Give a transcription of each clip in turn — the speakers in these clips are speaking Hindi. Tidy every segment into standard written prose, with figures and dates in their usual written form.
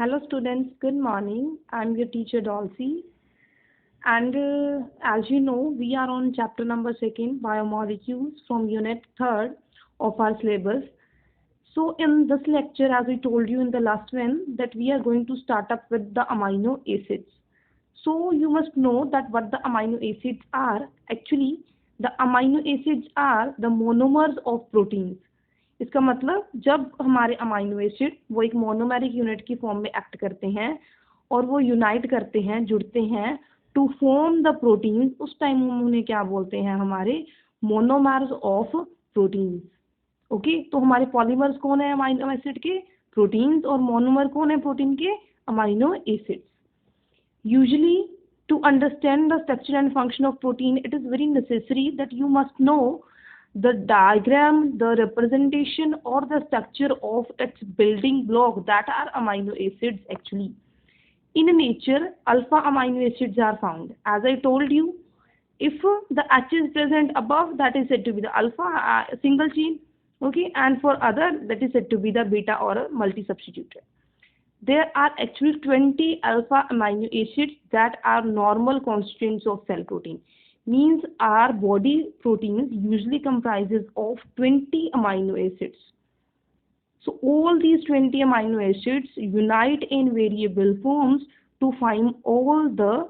Hello students, good morning. I'm your teacher Dolcy. And as you know, we are on chapter number 2, biomolecules from unit 3rd of our syllabus. So in this lecture, as I told you in the last one, that we are going to start up with the amino acids. So you must know that what the amino acids are. Actually, the amino acids are the monomers of proteins. इसका मतलब जब हमारे अमाइनो एसिड वो एक मोनोमेरिक यूनिट की फॉर्म में एक्ट करते हैं और वो यूनाइट करते हैं, जुड़ते हैं टू फॉर्म द प्रोटीन्स, उस टाइम हम उन्हें क्या बोलते हैं? हमारे मोनोमर्स ऑफ प्रोटीन्स. ओके, तो हमारे पॉलीमर्स कौन है अमाइनो एसिड के? प्रोटीन्स. और मोनोमर कौन है प्रोटीन के? Amino acids. Usually to understand the structure and function of protein, it is very necessary that you must know the diagram, the representation or the structure of its building block, that are amino acids. Actually, in nature, alpha amino acids are found. As I told you, if the H is present above, that is said to be the alpha single chain, okay, and for other, that is said to be the beta or a multi-substituted. There are actually 20 alpha amino acids that are normal constituents of cell protein. Means our body proteins usually comprises of 20 amino acids. So all these 20 amino acids unite in variable forms to form all the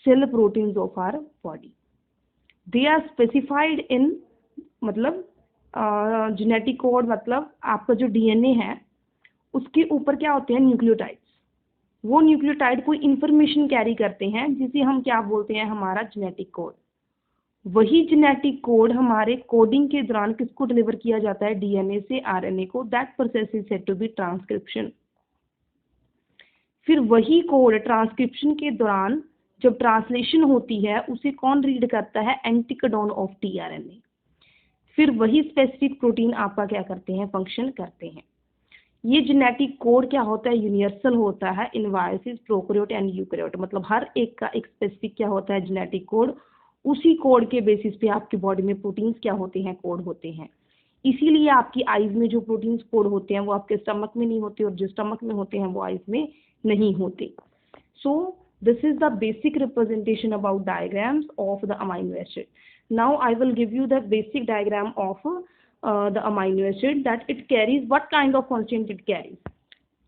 cell proteins of our body. They are specified in मतलब genetic code, मतलब आपका जो DNA है उसके ऊपर क्या होते हैं? न्यूक्लियोटाइड्स. वो न्यूक्लियोटाइड कोई इंफॉर्मेशन कैरी करते हैं जिसे हम क्या बोलते हैं? हमारा जेनेटिक कोड. वही जेनेटिक कोड हमारे कोडिंग के दौरान किसको डिलीवर किया जाता है? डीएनए से आरएनए को. That process is said to be transcription. फिर वही कोड ट्रांसक्रिप्शन के दौरान जब ट्रांसलेशन होती है उसे कौन रीड करता है? Anticodon of tRNA. फिर वही स्पेसिफिक प्रोटीन आपका क्या करते हैं? फंक्शन करते हैं. ये जेनेटिक कोड क्या होता है? यूनिवर्सल होता है इन वायरसेस, प्रोकैरियोट एंड यूकैरियोट. मतलब हर एक का एक स्पेसिफिक क्या होता है? Genetic code. उसी कोड के बेसिस पे आपकी बॉडी में प्रोटीन्स क्या होते हैं? कोड होते हैं. इसीलिए आपकी आईज में जो प्रोटीन्स कोड होते हैं वो आपके स्टमक में नहीं होते और जो स्टमक में होते हैं वो आईज में नहीं होते. So this is the basic representation about diagrams of the amino acid. Now I will give you the basic diagram of the amino acid, that it carries what kind of constituent it carries.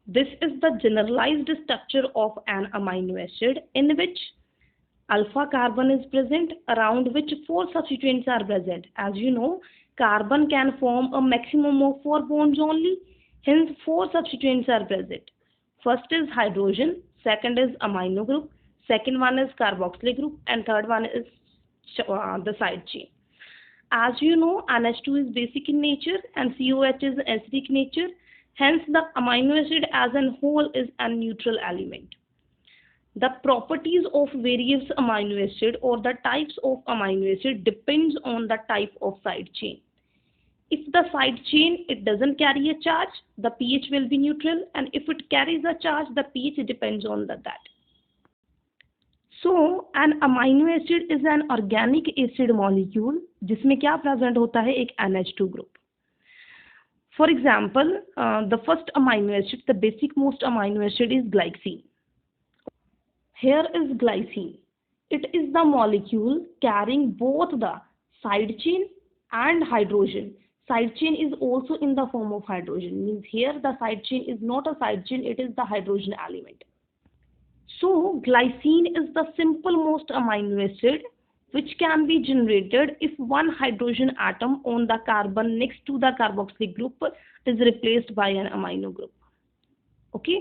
This is the generalized structure of an amino acid in which alpha carbon is present, around which 4 substituents are present. As you know, carbon can form a maximum of 4 bonds only, hence 4 substituents are present. First is hydrogen, second is amino group, second one is carboxylic group, and third one is the side chain. As you know, NH2 is basic in nature and COH is acidic nature. Hence, the amino acid as a whole is a neutral element. The properties of various amino acid or the types of amino acid depends on the type of side chain. If the side chain it doesn't carry a charge, the pH will be neutral, and if it carries a charge, the pH depends on that. So, an amino acid is an organic acid molecule जिसमें क्या प्रेजेंट होता है? एक NH2 group. For example, the first amino acid, the basic most amino acid is glycine. Here is glycine. It is the molecule carrying both the side chain and hydrogen. Side chain is also in the form of hydrogen. Means here the side chain is not a side chain, it is the hydrogen element. So, glycine is the simple most amino acid which can be generated if one hydrogen atom on the carbon next to the carboxylic group is replaced by an amino group. Okay?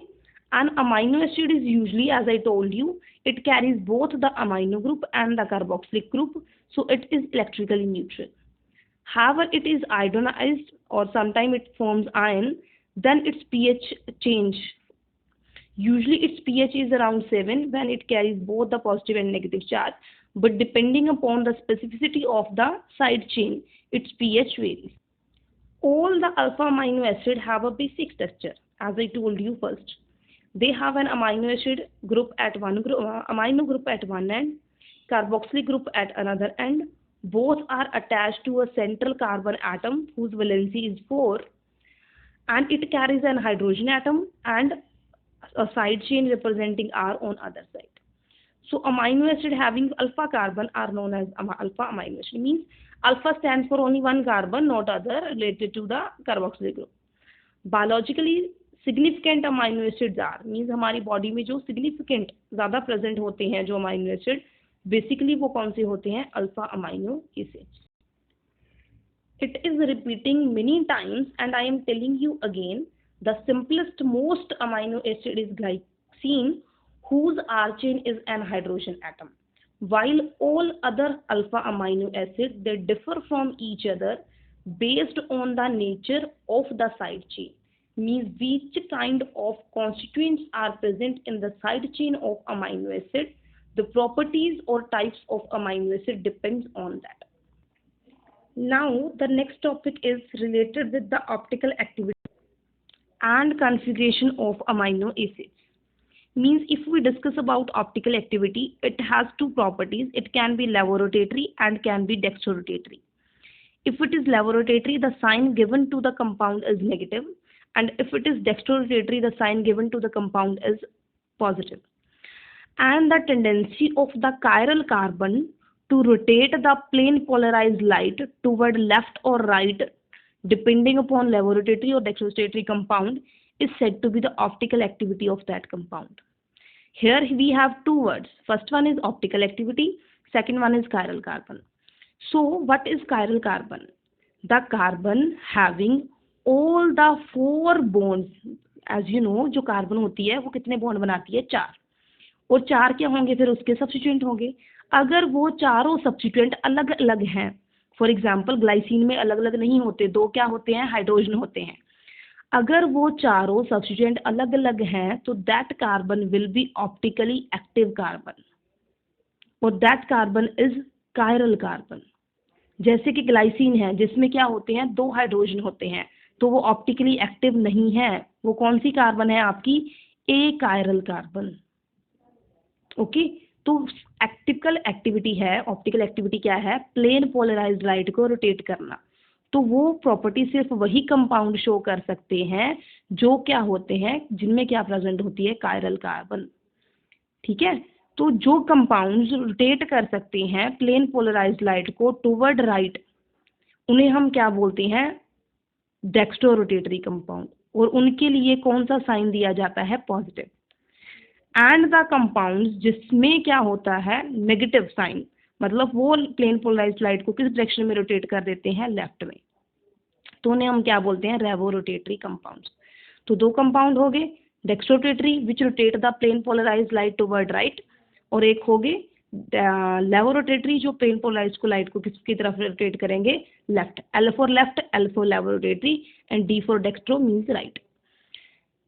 An amino acid is usually, as I told you, it carries both the amino group and the carboxylic group, so it is electrically neutral. However, it is ionized or sometimes it forms ion, then its pH change. Usually its pH is around 7 when it carries both the positive and negative charge, but depending upon the specificity of the side chain, its pH varies. All the alpha amino acid have a basic structure. As I told you first, they have an amino acid group at amino group at one end, carboxylic group at another end. Both are attached to a central carbon atom whose valency is 4, and it carries an hydrogen atom and a side chain representing R on other side. So amino acid having alpha carbon are known as alpha amino acid. Means alpha stands for only one carbon, not other related to the carboxylic group. Biologically significant amino acids are means हमारी बॉडी में जो significant ज़्यादा प्रेजेंट होते हैं जो अमाइनो एसिड बेसिकली वो कौन से होते हैं? Alpha amino acids. It is repeating many times and I am telling you again, the simplest most amino acid is glycine, whose R chain is an hydrogen atom. While all other alpha amino acids, they differ from each other based on the nature of the side chain. Means which kind of constituents are present in the side chain of amino acid. The properties or types of amino acid depends on that. Now the next topic is related with the optical activity and configuration of amino acids. Means if we discuss about optical activity, it has two properties. It can be levorotatory and can be dextrorotatory. If it is levorotatory, the sign given to the compound is negative, and if it is dextrorotatory, the sign given to the compound is positive. And the tendency of the chiral carbon to rotate the plane polarized light toward left or right depending upon levorotatory or dextrorotatory compound is said to be the optical activity of that compound. Here we have two words. First one is optical activity, second one is chiral carbon. So what is chiral carbon? The carbon having all the four bonds. As you know, जो कार्बन होती है वो कितने बॉन्ड बनाती है? 4. और 4 क्या होंगे? फिर उसके सब्स्टिट्यूएंट होंगे. अगर वो चारों सब्स्टिट्यूएंट अलग अलग हैं, फॉर एग्जांपल ग्लाइसिन में अलग अलग नहीं होते, 2 क्या होते हैं? हाइड्रोजन होते हैं. अगर वो चारों सब्स्टिट्यूएंट अलग अलग हैं तो that carbon will be optically active carbon, और that carbon is chiral carbon. जैसे कि ग्लाइसिन है जिसमें क्या होते हैं? 2 हाइड्रोजन होते हैं, तो वो ऑप्टिकली एक्टिव नहीं है. वो कौन सी कार्बन है आपकी? ए कायरल कार्बन. ओके, तो ऑप्टिकल एक्टिविटी है. ऑप्टिकल एक्टिविटी क्या है? प्लेन पोलराइज्ड लाइट को रोटेट करना. तो वो प्रॉपर्टी सिर्फ वही कंपाउंड शो कर सकते हैं जो क्या होते हैं, जिनमें क्या प्रेजेंट होती है? Chiral carbon. ठीक है, तो जो कंपाउंड्स रोटेट कर सकते हैं प्लेन पोलराइज्ड लाइट को टुवर्ड राइट, उन्हें हम क्या बोलते हैं? Dextrorotatory compound. और उनके लिए कौन सा साइन दिया जाता है? पॉजिटिव. एंड द कंपाउंड्स जिसमें क्या होता है? नेगेटिव साइन, मतलब वो प्लेन पोलराइज्ड लाइट को किस डायरेक्शन में रोटेट कर देते हैं? लेफ्ट में. तो उन्हें हम क्या बोलते हैं? Levorotatory compounds. तो 2 कंपाउंड हो गए, dextrorotatory which rotate the plane polarised light toward right, और एक हो गए लेवोरोटेटरी जो प्लेन पोलराइज्ड को लाइट को किसकी तरफ रोटेट करेंगे? Left. L for left, L for levorotatory and D for dextro means right.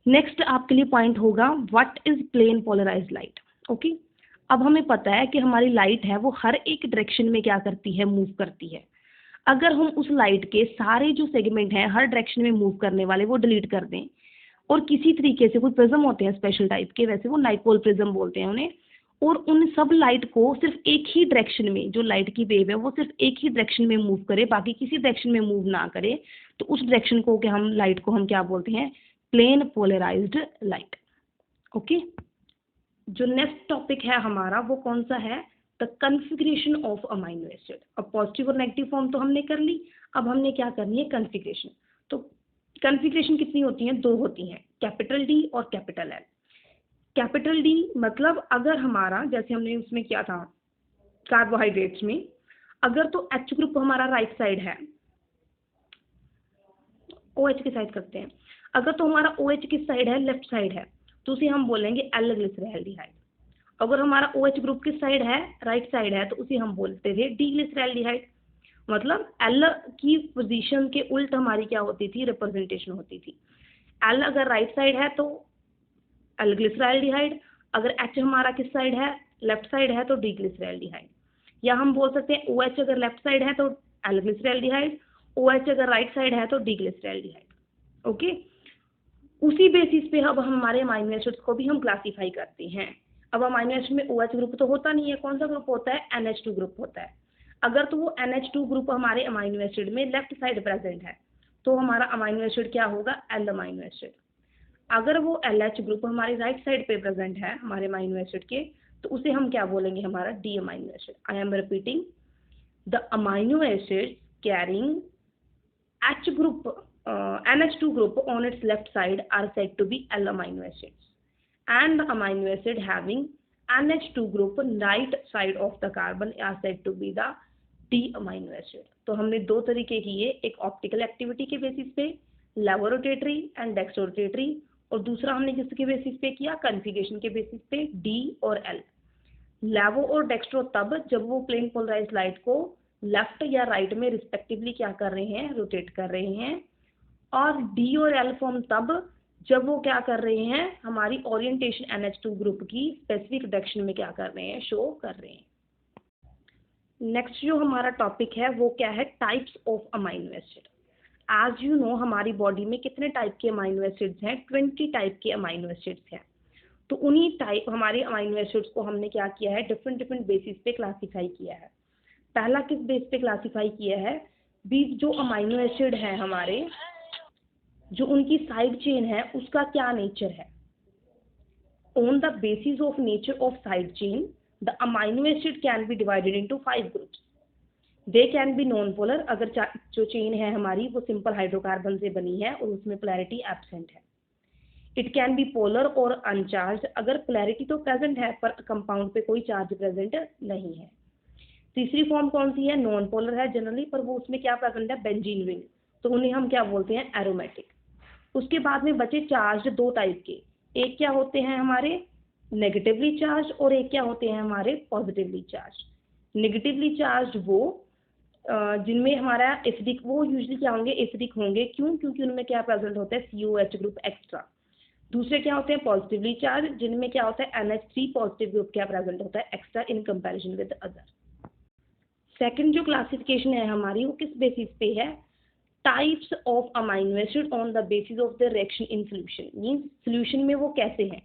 Next आपके लिए पॉइंट होगा what is plane polarised light. Okay, अब हमें पता है कि हमारी लाइट है वो हर एक डायरेक्शन में क्या करती है? मूव करती है. अगर हम उस लाइट के सारे जो सेगमेंट हैं हर डायरेक्शन में मूव करने वाले वो डिलीट कर दें, और किसी तरीके से कोई प्रिज्म होते हैं स्पेशल टाइप के, वैसे वो नाइपोल प्रिज्म बोलते हैं उन्हें, और उन सब लाइट को सिर्फ एक ही डायरेक्शन में, जो लाइट की वेव है वो सिर्फ एक ही डायरेक्शन में मूव करे, बाकी किसी डायरेक्शन में मूव ना करे, तो उस डायरेक्शन को क्या हम लाइट को हम क्या बोलते हैं? Plane polarised light. ओके, जो नेक्स्ट टॉपिक है हमारा वो कौन सा है? The configuration of amino acid. अब पॉजिटिव और नेगेटिव फॉर्म तो हमने कर ली, अब हमने क्या करनी है? कन्फिग्रेशन. तो कन्फिग्रेशन कितनी होती हैं? 2 होती हैं, कैपिटल डी और कैपिटल एल. कैपिटल डी मतलब अगर हमारा, जैसे हमने उसमें किया था कार्बोहाइड्रेट्स में, अगर तो एच ग्रुप हमारा राइट साइड है, ओ एच की साइड करते हैं, अगर तो हमारा ओ एच किस साइड है? लेफ्ट साइड है, तो उसे हम बोलेंगे एल ग्लिसरॉल्डिहाइड. अगर हमारा ओ एच ग्रुप किस साइड है? राइट साइड है, तो उसे हम बोलते थे डी ग्लिसरॉल्डिहाइड. मतलब एल की पोजीशन के उल्ट हमारी क्या होती थी? रिप्रेजेंटेशन होती थी. एल अगर राइट साइड है तो एल ग्लिसरॉल्डिहाइड, अगर एच हमारा किस साइड है? लेफ्ट साइड है, तो डी ग्लिसरॉल्डिहाइड. या हम बोल सकते हैं ओ एच अगर लेफ्ट साइड है तो एल ग्लिसरॉल्डिहाइड, ओ एच अगर राइट साइड है तो डी ग्लिसरॉल्डिहाइड. ओके, उसी बेसिस पे अब हमारे अमाइनो एसिड्स को भी हम क्लासीफाई करते हैं. अब अमाइनो एसिड में OH ग्रुप तो होता नहीं है, कौन सा ग्रुप होता है? NH2 ग्रुप होता है. अगर तो वो NH2 ग्रुप हमारे अमाइनो एसिड में लेफ्ट साइड प्रेजेंट है तो हमारा अमाइनो एसिड क्या होगा? L amino acid. अगर वो LH ग्रुप हमारे राइट साइड पे प्रेजेंट है हमारे अमाइनो एसिड के, तो उसे हम क्या बोलेंगे, हमारा D amino acid. I am repeating, the amino acid carrying H group, NH2 group on its left side are said to be L amino acids, and the amino acid having NH2 group right side of the carbon are said to be the D amino acid। तो हमने दो तरीके किए, एक ऑप्टिकल एक्टिविटी के बेसिस पे, लेबोरोटेटरी एंड डेक्सट्रोटेटरी, और दूसरा हमने किसके बेसिस पे किया, कॉन्फ़िगरेशन के बेसिस पे, डी और एल। लेवो और डेक्स्ट्रो तब जब वो प्लेन पोलराइज्ड लाइट को लेफ्ट या राइट में रिस्पेक्टिवली क्या कर रहे हैं, रोटेट कर रहे हैं, और डी और एल फॉर्म तब जब वो क्या कर रहे हैं, हमारी ओरिएंटेशन NH2 ग्रुप की स्पेसिफिक डायरेक्शन में क्या कर रहे हैं, शो कर रहे हैं। नेक्स्ट जो हमारा टॉपिक है वो क्या है, types of amino acid. As you know हमारी बॉडी में कितने टाइप के अमाइनो एसिड्स हैं, 20 टाइप के अमाइनो एसिड्स हैं। तो उन्हीं टाइप हमारे अमाइनो एसिड्स को हमने क्या किया है, डिफरेंट डिफरेंट बेसिस पे क्लासीफाई किया है। पहला किस बेस पे क्लासीफाई किया है, भी जो अमाइनो एसिड है हमारे, जो उनकी साइड चेन है उसका क्या नेचर है। On the basis of nature of side chain the amino acid can be divided into 5 groups. They can be non polar, अगर जो चेन है हमारी वो सिंपल हाइड्रोकार्बन से बनी है और उसमें पोलैरिटी एब्सेंट है। इट कैन बी पोलर और अनचार्ज, अगर पोलैरिटी तो प्रेजेंट है पर कंपाउंड पे कोई चार्ज प्रेजेंट नहीं है। तीसरी फॉर्म कौन सी है, नॉन पोलर है जनरली, पर वो उसमें क्या प्रेजेंट है, बेंजीन रिंग, तो उन्हें हम क्या बोलते हैं, एरोमेटिक। उसके बाद में बचे चार्ज दो टाइप के, एक क्या होते हैं हमारे नेगेटिवली चार्ज और एक क्या होते हैं हमारे पॉजिटिवली चार्ज। नेगेटिवली चार्ज वो जिनमें हमारा एसिडिक, वो यूजुअली क्या होंगे, एसिडिक होंगे, क्यों, क्योंकि उनमें क्या प्रेजेंट होता है, COH ग्रुप एक्स्ट्रा। दूसरे क्या होते हैं पॉजिटिवली चार्ज, जिनमें क्या होता है NH3 पॉजिटिव ग्रुप क्या प्रेजेंट होता है extra in comparison with other. Second जो क्लासिफिकेशन है हमारी वो किस बेसिस पे है, types of amino acid on the basis of the reaction in solution, means solution में वो कैसे हैं।